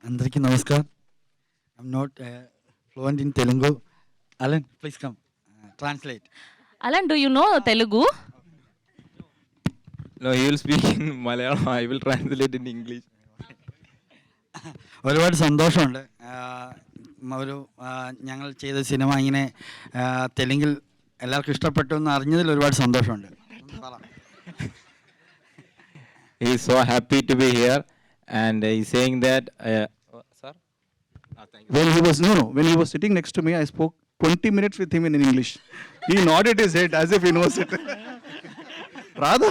Andariki namaskar. I'm not fluent in Telugu. Alan, please come. Translate. Alan, do you know Telugu? No, he will speak in Malayalam. I will translate in English. ഒരുപാട് സന്തോഷമുണ്ട്. ഒരു ഞങ്ങൾ ചെയ്ത cinema ഇങ്ങനെ തെലുങ്കിൽ എല്ലാവർക്കും ഇഷ്ടപ്പെട്ടു എന്ന് അറിഞ്ഞതിൽ ഒരുപാട് സന്തോഷമുണ്ട്. He is so happy to be here, and he's saying that. Sir? Thank you. When he was sitting next to me, I spoke 20 minutes with him in English. He nodded his head as if he knows it. Radha,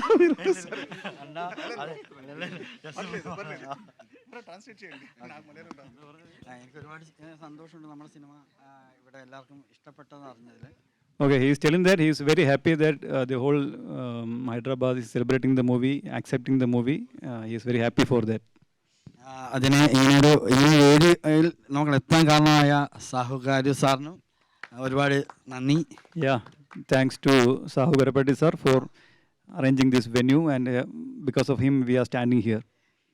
എനിക്ക് ഒരുപാട് സന്തോഷമുണ്ട് നമ്മുടെ cinema ഇവിടെ എല്ലാവർക്കും ഇഷ്ടപ്പെട്ടെന്ന് അറിഞ്ഞതിൽ. Okay, he is telling that he is very happy that the whole Hyderabad is celebrating the movie, accepting the movie. He is very happy for that. അതിനെ ഈ വേദിയിൽ നമ്മൾ എത്താൻ കാരണമായ സാഹുകാരി സാറിനും ഒരുപാട് നന്ദി. Yeah, thanks to Sahu Garapati sir for arranging this venue, and because of him we are standing here.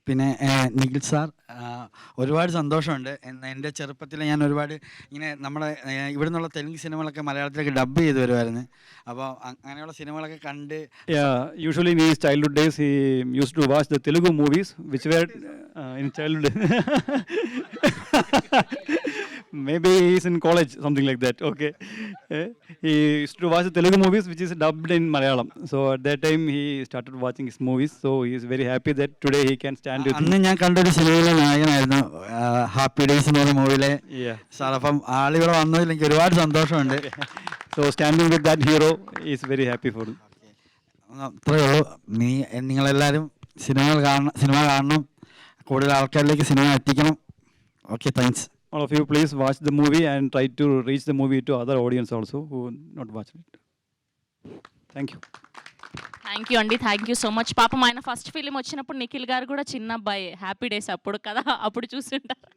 പിന്നെ നിഖിൽ സാർ, ഒരുപാട് സന്തോഷമുണ്ട്. എൻ്റെ ചെറുപ്പത്തിൽ ഞാൻ ഒരുപാട് ഇങ്ങനെ നമ്മുടെ ഇവിടെ നിന്നുള്ള തെലുങ്ക് സിനിമകളൊക്കെ മലയാളത്തിലേക്ക് ഡബ് ചെയ്ത് വരുമായിരുന്നു. അപ്പോൾ അങ്ങനെയുള്ള സിനിമകളൊക്കെ കണ്ട്. Yeah, usually in his childhood days he used to watch the Telugu movies which were in childhood. Maybe he is in college, something like that. Okay. He used to watch the Telugu movies which is dubbed in Malayalam. So at that time he started watching his movies. So he is very happy that today he can stand with അന്ന് ഞാൻ കണ്ടൊരു സിനിമയിലെ നായകനായിരുന്നു happy days എന്ന് പറയുന്ന മൂവിയിലെ sir. അപ്പം ആളിവിടെ വന്നതിൽ എനിക്ക് ഒരുപാട് സന്തോഷമുണ്ട്. So standing with that hero is very happy for him. അത്രയേ ഉള്ളൂ. നിങ്ങളെല്ലാവരും സിനിമ കാണണം, കൂടുതൽ ആൾക്കാരിലേക്ക് സിനിമ എത്തിക്കണം. Okay, thanks. All of you please watch the movie and try to reach the movie to other audience also who not watched it. Thank you. Thank you అండి, thank you so much. పాపం ఆయన first film వచ్చినప్పుడు నిఖిల్ గారు కూడా చిన్న అబ్బాయి, happy days అప్పుడు కదా, అప్పుడు చూస్తుంటారు.